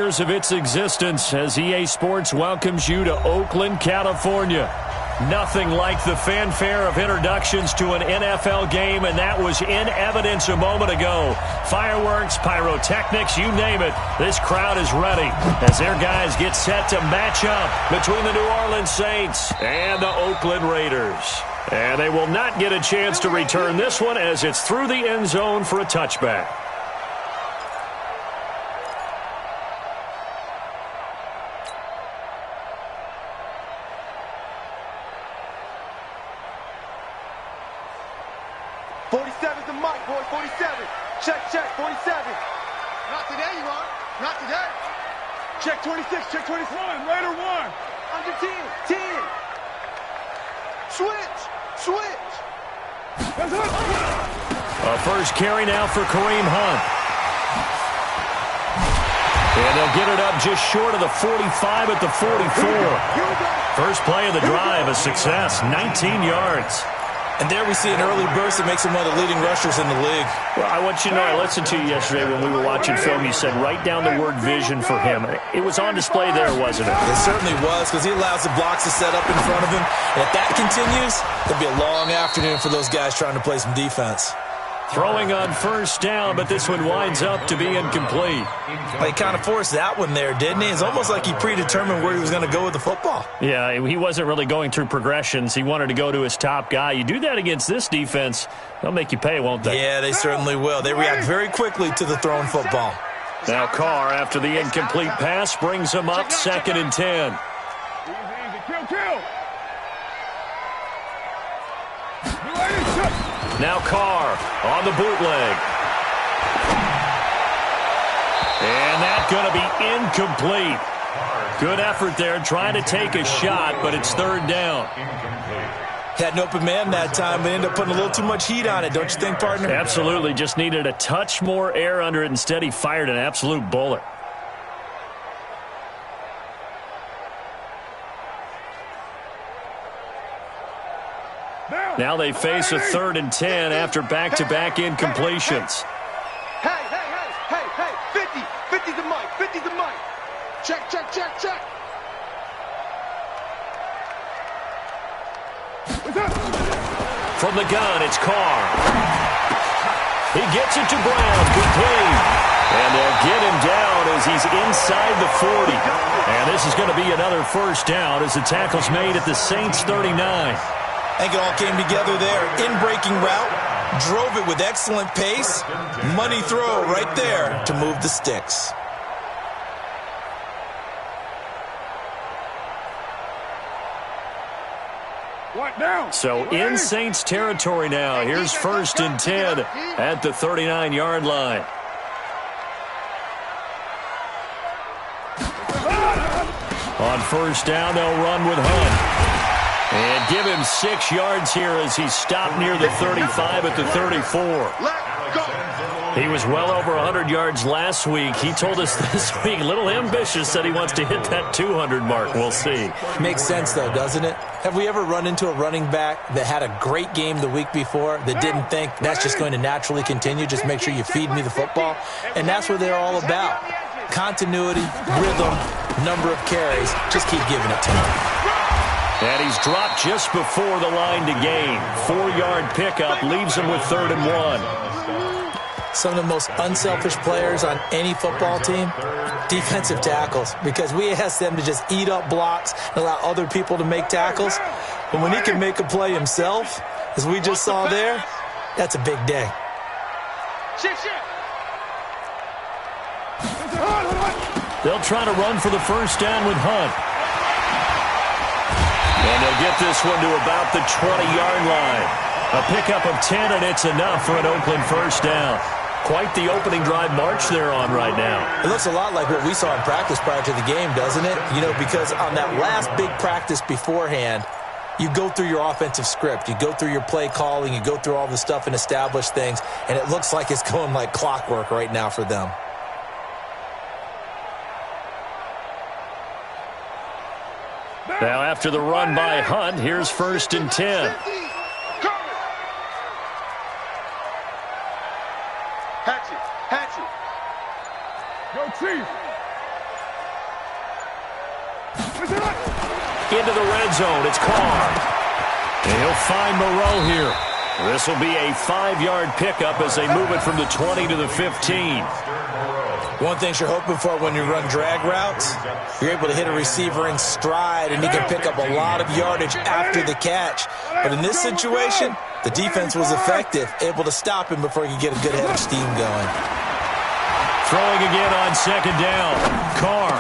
Of its existence as EA Sports welcomes you to Oakland, California. Nothing like the fanfare of introductions to an NFL game, and that was in evidence a moment ago. Fireworks, pyrotechnics, you name it. This crowd is ready as their guys get set to match up between the New Orleans Saints and the Oakland Raiders. And they will not get a chance to return this one as it's through the end zone for a touchback. Check 26, check 26. Raider 1. Under 10, 10. Switch. A first carry now for Kareem Hunt. And they'll get it up just short of the 45 at the 44. First play of the drive, a success, 19 yards. And there we see an early burst that makes him one of the leading rushers in the league. Well, I want you to know, I listened to you yesterday when we were watching film. You said write down the word vision for him. It was on display there, wasn't it? It certainly was, because he allows the blocks to set up in front of him. And if that continues, it'll be a long afternoon for those guys trying to play some defense. Throwing on first down, but this one winds up to be incomplete. Well, he kind of forced that one there, didn't he? It's almost like he predetermined where he was going to go with the football. Yeah, he wasn't really going through progressions. He wanted to go to his top guy. You do that against this defense, they'll make you pay, won't they? Yeah, they certainly will. They react very quickly to the thrown football. Now Carr, after the incomplete pass, brings him up 2nd and 10. Kill. Now Carr on the bootleg. And that's going to be incomplete. Good effort there, trying to take a shot, but it's 3rd down. Had an open man that time, but ended up putting a little too much heat on it, don't you think, partner? Absolutely, just needed a touch more air under it. Instead, he fired an absolute bullet. Now they face a 3rd and 10 after back-to-back incompletions. Hey, 50 the mic. Check. From the gun, it's Carr. He gets it to Brown, complete. And they'll get him down as he's inside the 40. And this is going to be another first down as the tackle's made at the Saints 39. I think it all came together there. In-breaking route, drove it with excellent pace. Money throw right there to move the sticks. So in Saints territory now. Here's 1st and 10 at the 39-yard line. On first down, they'll run with Hunt. And give him 6 yards here as he's stopped near the 35 at the 34. He was well over 100 yards last week. He told us this week, a little ambitious, said he wants to hit that 200 mark. We'll see. Makes sense, though, doesn't it? Have we ever run into a running back that had a great game the week before that didn't think that's just going to naturally continue? Just make sure you feed me the football. And that's what they're all about. Continuity, rhythm, number of carries. Just keep giving it to him. And he's dropped just before the line to gain. 4-yard pickup leaves him with 3rd and 1. Some of the most unselfish players on any football team, defensive tackles, because we ask them to just eat up blocks and allow other people to make tackles. But when he can make a play himself, as we just saw there, that's a big day. They'll try to run for the first down with Hunt. And they'll get this one to about the 20-yard line. A pickup of 10, and it's enough for an Oakland first down. Quite the opening drive march they're on right now. It looks a lot like what we saw in practice prior to the game, doesn't it? You know, because on that last big practice beforehand, you go through your offensive script. You go through your play calling. You go through all the stuff and establish things. And it looks like it's going like clockwork right now for them. Now after the run by Hunt, here's 1st and 10. Hatchet. Go Chief. into the red zone. It's Carr. And he'll find Moreau here. This will be a 5-yard pickup as they move it from the 20 to the 15. One thing you're hoping for when you run drag routes, you're able to hit a receiver in stride, and he can pick up a lot of yardage after the catch. But in this situation, the defense was effective, able to stop him before he could get a good head of steam going. Throwing again on second down. Carr.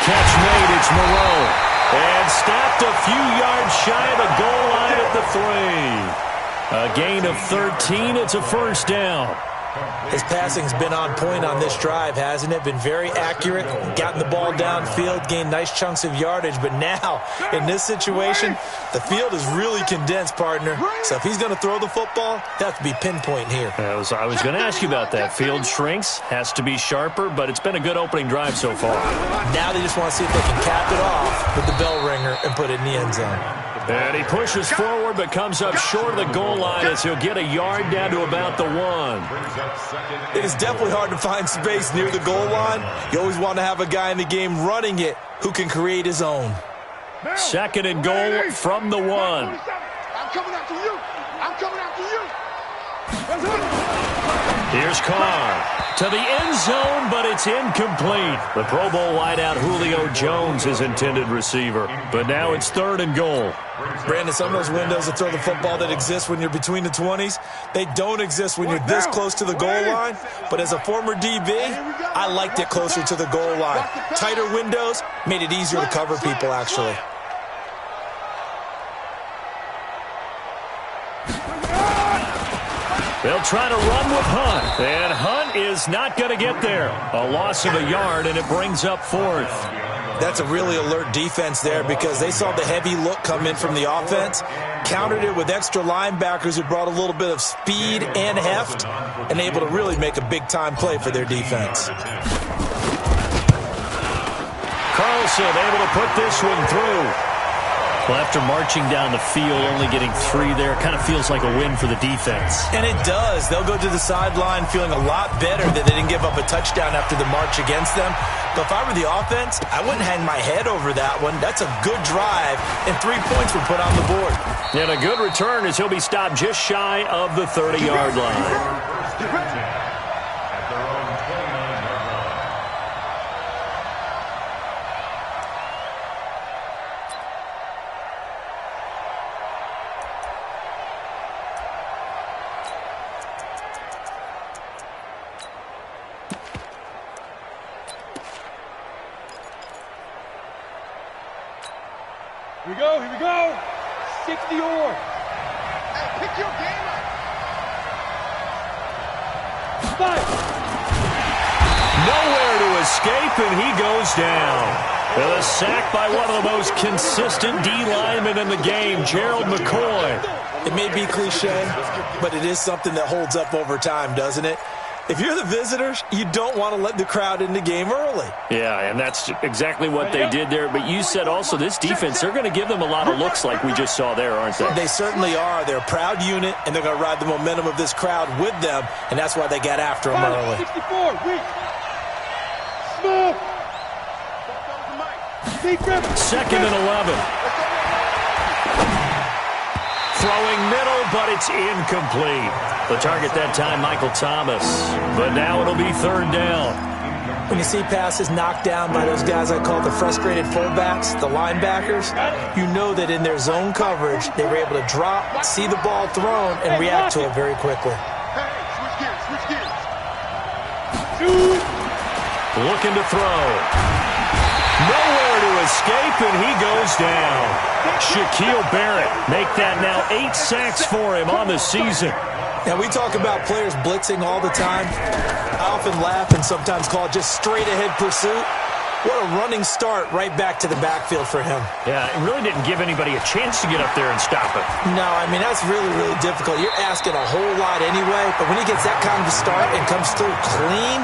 Catch made. It's Moreau. And stopped a few yards shy of the goal line at the 3. A gain of 13. It's a first down. His passing's been on point on this drive, hasn't it? Been very accurate, gotten the ball downfield, gained nice chunks of yardage. But now, in this situation, the field is really condensed, partner. So if he's going to throw the football, that has to be pinpoint here. I was going to ask you about that. Field shrinks, has to be sharper, but it's been a good opening drive so far. Now they just want to see if they can cap it off with the bell ringer and put it in the end zone. And he pushes forward but comes up short of the goal line as he'll get a yard down to about the 1. It is definitely hard to find space near the goal line. You always want to have a guy in the game running it who can create his own. Second and goal from the 1. I'm coming after you. I'm coming after you. Here's Carr to the end zone, but it's incomplete. The Pro Bowl wideout Julio Jones is intended receiver. But now it's third and goal. Brandon, some of those windows to throw the football that exist when you're between the 20s, they don't exist when you're this close to the goal line. But as a former DB, I liked it closer to the goal line. Tighter windows made it easier to cover people, actually. They'll try to run with Hunt. And Hunt is not going to get there. A loss of a yard, and it brings up fourth. That's a really alert defense there because they saw the heavy look come in from the offense, countered it with extra linebackers who brought a little bit of speed and heft, and able to really make a big-time play for their defense. Carlson able to put this one through. Well, after marching down the field, only getting 3 there, kind of feels like a win for the defense. And it does. They'll go to the sideline feeling a lot better that they didn't give up a touchdown after the march against them. But if I were the offense, I wouldn't hang my head over that one. That's a good drive, and 3 points were put on the board. And a good return as he'll be stopped just shy of the 30-yard line. Here we go. 60 or. Hey, pick your game up. Fight. Nowhere to escape, and he goes down. With a sack by one of the most consistent D linemen in the game, Gerald McCoy. It may be cliche, but it is something that holds up over time, doesn't it? If you're the visitors, you don't want to let the crowd in the game early. Yeah, and that's exactly what they did there. But you said also this defense, they're going to give them a lot of looks like we just saw there, aren't they? They certainly are. They're a proud unit, and they're going to ride the momentum of this crowd with them, and that's why they got after them early. 64, weak. Smooth. Second and 11. Throwing middle, but it's incomplete. The target that time, Michael Thomas. But now it'll be third down. When you see passes knocked down by those guys I call the frustrated fullbacks, the linebackers, you know that in their zone coverage, they were able to drop, see the ball thrown, and react to it very quickly. Switch gears. Looking to throw. Nowhere to escape, and he goes down. Shaquille Barrett make that now 8 sacks for him on the season. Now, we talk about players blitzing all the time. I often laugh and sometimes call it just straight-ahead pursuit. What a running start right back to the backfield for him. Yeah, it really didn't give anybody a chance to get up there and stop it. No, I mean, that's really, really difficult. You're asking a whole lot anyway, but when he gets that kind of a start and comes through clean,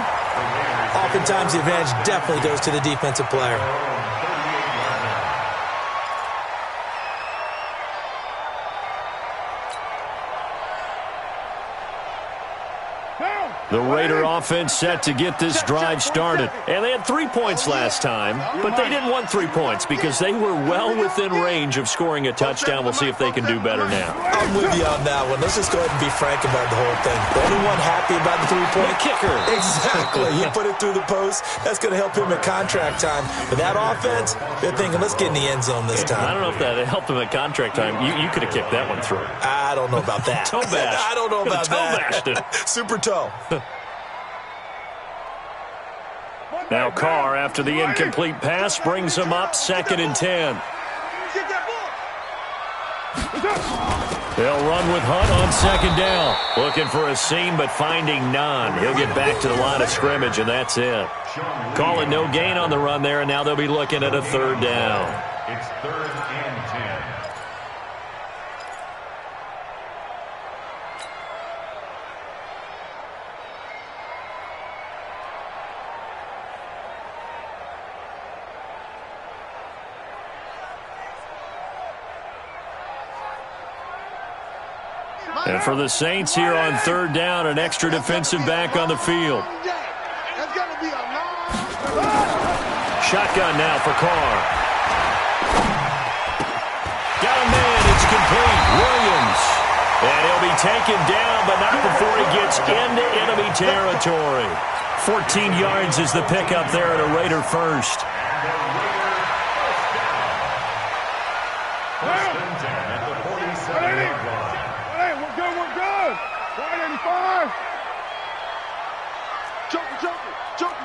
oftentimes the advantage definitely goes to the defensive player. Down. The Raider offense set to get this drive started. And they had 3 points last time, but they didn't want 3 points because they were well within range of scoring a touchdown. We'll see if they can do better now. I'm with you on that one. Let's just go ahead and be frank about the whole thing. The only one happy about the 3-point kicker. Exactly. He put it through the post. That's going to help him at contract time. But that offense, they're thinking, let's get in the end zone this time. I don't know if that helped him at contract time. You could have kicked that one through. I don't know about that. Toe bash. I don't know about that. Toe bashed it. Super toe. Now Carr, after the incomplete pass, brings him up 2nd and 10. They'll run with Hunt on 2nd down. Looking for a seam, but finding none. He'll get back to the line of scrimmage, and that's it. Call it no gain on the run there, and now they'll be looking at a 3rd down. It's 3rd and 10. And for the Saints here on 3rd down, an extra defensive back on the field. Shotgun now for Carr. Got a man, it's complete. Williams. And he'll be taken down, but not before he gets into enemy territory. 14 yards is the pickup there at a Raider first.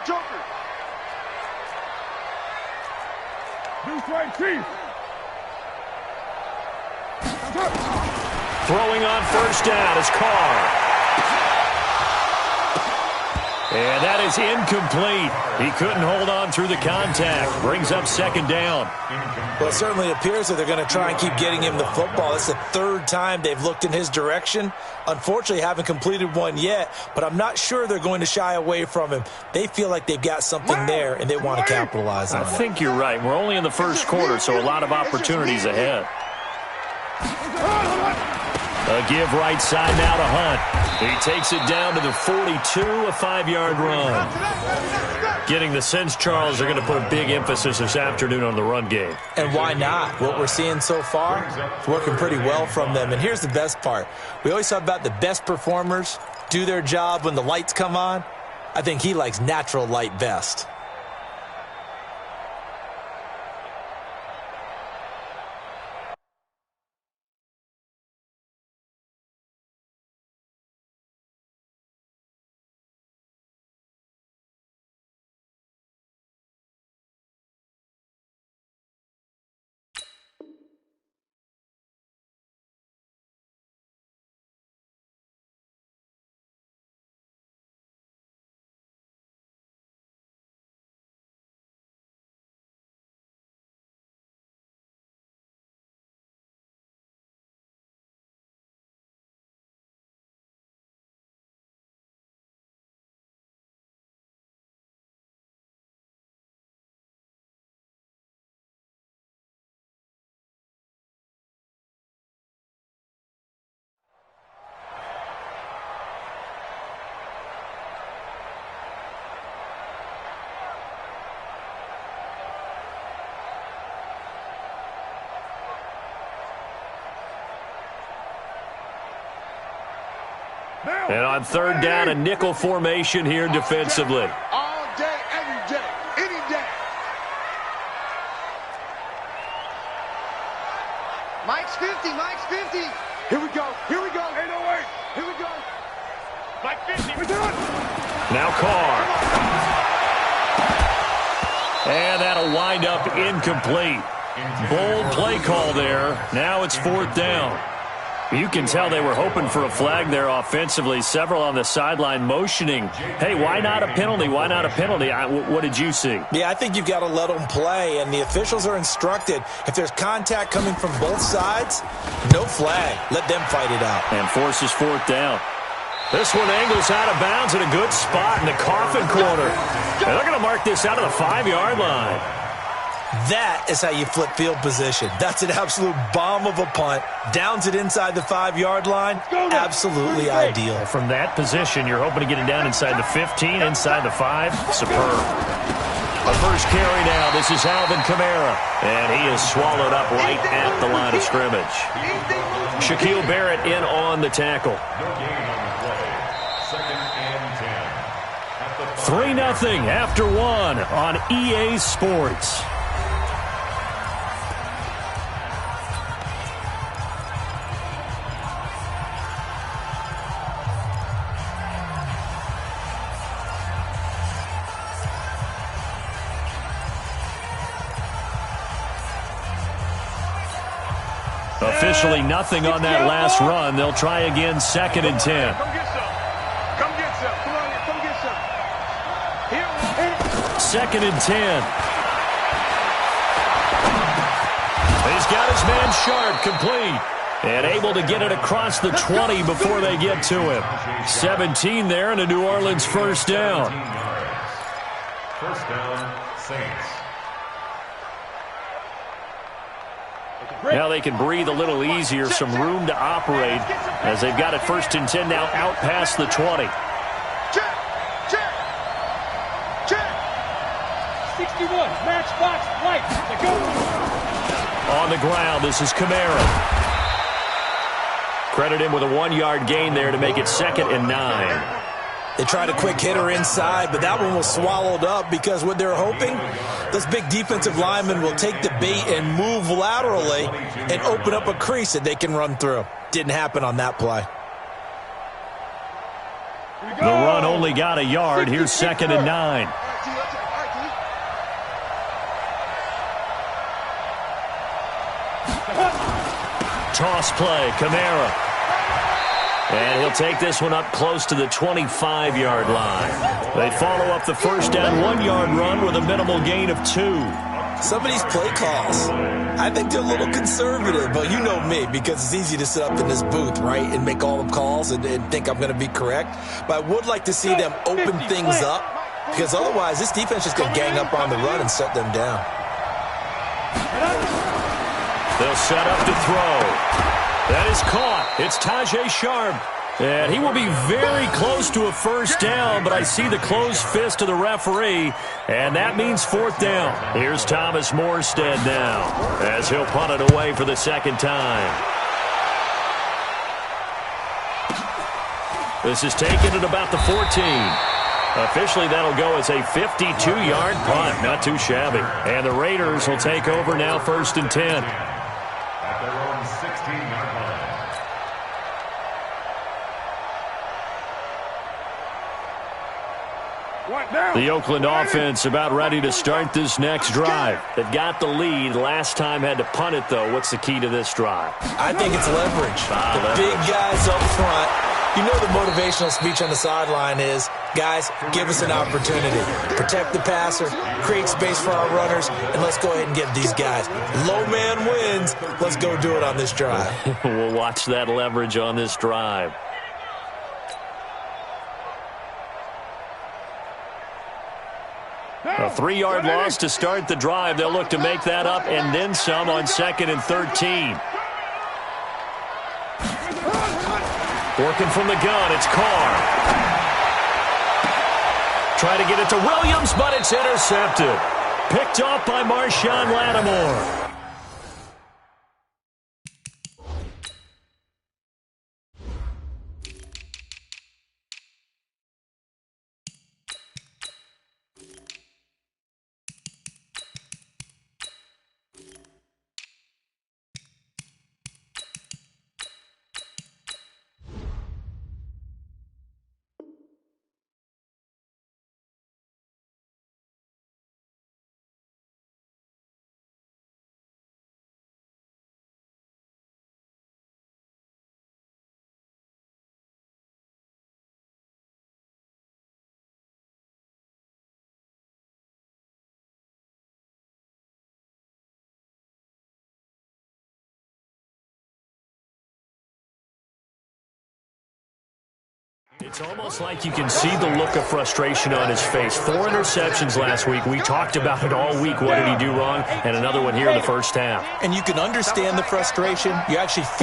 Joker. Deuce right, Chief. Throwing on 1st down is Carr. And that is incomplete. He couldn't hold on through the contact. Brings up 2nd down. Well, it certainly appears that they're going to try and keep getting him the football. It's the 3rd time they've looked in his direction. Unfortunately, haven't completed one yet, but I'm not sure they're going to shy away from him. They feel like they've got something there, and they want to capitalize on it. I think you're right. We're only in the 1st quarter, so a lot of opportunities ahead. A give right side now to Hunt. He takes it down to the 42, a 5-yard run. Getting the sense, Charles, they're going to put a big emphasis this afternoon on the run game. And why not? What we're seeing so far is working pretty well from them. And here's the best part. We always talk about the best performers do their job when the lights come on. I think he likes natural light best. And on 3rd down, a nickel formation here defensively. All day, every day, any day. Mike's 50, Mike's 50. Here we go. 808. Here we go. Mike 50. We're done. Now Carr. And that'll wind up incomplete. Bold play call there. Now it's 4th down. You can tell they were hoping for a flag there offensively. Several on the sideline motioning. Hey, why not a penalty? Why not a penalty? What did you see? Yeah, I think you've got to let them play, and the officials are instructed. If there's contact coming from both sides, no flag. Let them fight it out. And forces 4th down. This one angles out of bounds at a good spot in the coffin corner. And they're going to mark this out of the 5-yard line. That is how you flip field position. That's an absolute bomb of a punt. Downs it inside the 5-yard line. Absolutely ideal. From that position, you're hoping to get it down inside the 15, inside the 5. Superb. The first carry now. This is Alvin Kamara. And he is swallowed up right at the line of scrimmage. Shaquille Barrett in on the tackle. 3-0 after 1 on EA Sports. Officially nothing on that last run. They'll try again, 2nd and 10. Come get some. Come get some. Come on, come get some. Here. 2nd and 10. He's got his man Sharp complete. And able to get it across the 20 before they get to him. 17 there and a New Orleans first down. First down, Saints. Now they can breathe a little easier, some room to operate as they've got it 1st and 10 now out past the 20. Check. Check. Check. 61. Match box right. They go. On the ground, this is Kamara. Credit him with a 1-yard gain there to make it 2nd and 9. They tried a quick hitter inside, but that one was swallowed up because what they're hoping, those big defensive linemen will take the bait and move laterally and open up a crease that they can run through. Didn't happen on that play. The run only got a yard. Here's 2nd and 9. Toss play, Kamara. And he'll take this one up close to the 25-yard line. They follow up the first down 1-yard run with a minimal gain of 2. Some of these play calls, I think they're a little conservative, but you know me, because it's easy to sit up in this booth, right, and make all the calls and think I'm going to be correct. But I would like to see them open things up, because otherwise this defense is going to gang up on the run and shut them down. They'll set up to throw. That is caught. It's Tajay Sharp. And he will be very close to a first down, but I see the closed fist of the referee, and that means 4th down. Here's Thomas Morstead now, as he'll punt it away for the 2nd time. This is taken at about the 14. Officially, that'll go as a 52-yard punt. Not too shabby. And the Raiders will take over now 1st and 10. At their own 16-yard line. The Oakland offense about ready to start this next drive. They've got the lead. Last time had to punt it, though. What's the key to this drive? I think it's leverage. The big guys up front. You know the motivational speech on the sideline is, guys, give us an opportunity. Protect the passer, create space for our runners, and let's go ahead and get these guys. Low man wins. Let's go do it on this drive. We'll watch that leverage on this drive. A 3-yard loss to start the drive. They'll look to make that up and then some on 2nd and 13. Working from the gun, it's Carr. Try to get it to Williams, but it's intercepted. Picked off by Marshawn Lattimore. It's almost like you can see the look of frustration on his face. 4 interceptions last week. We talked about it all week. What did he do wrong? And another one here in the first half. And you can understand the frustration. You actually feel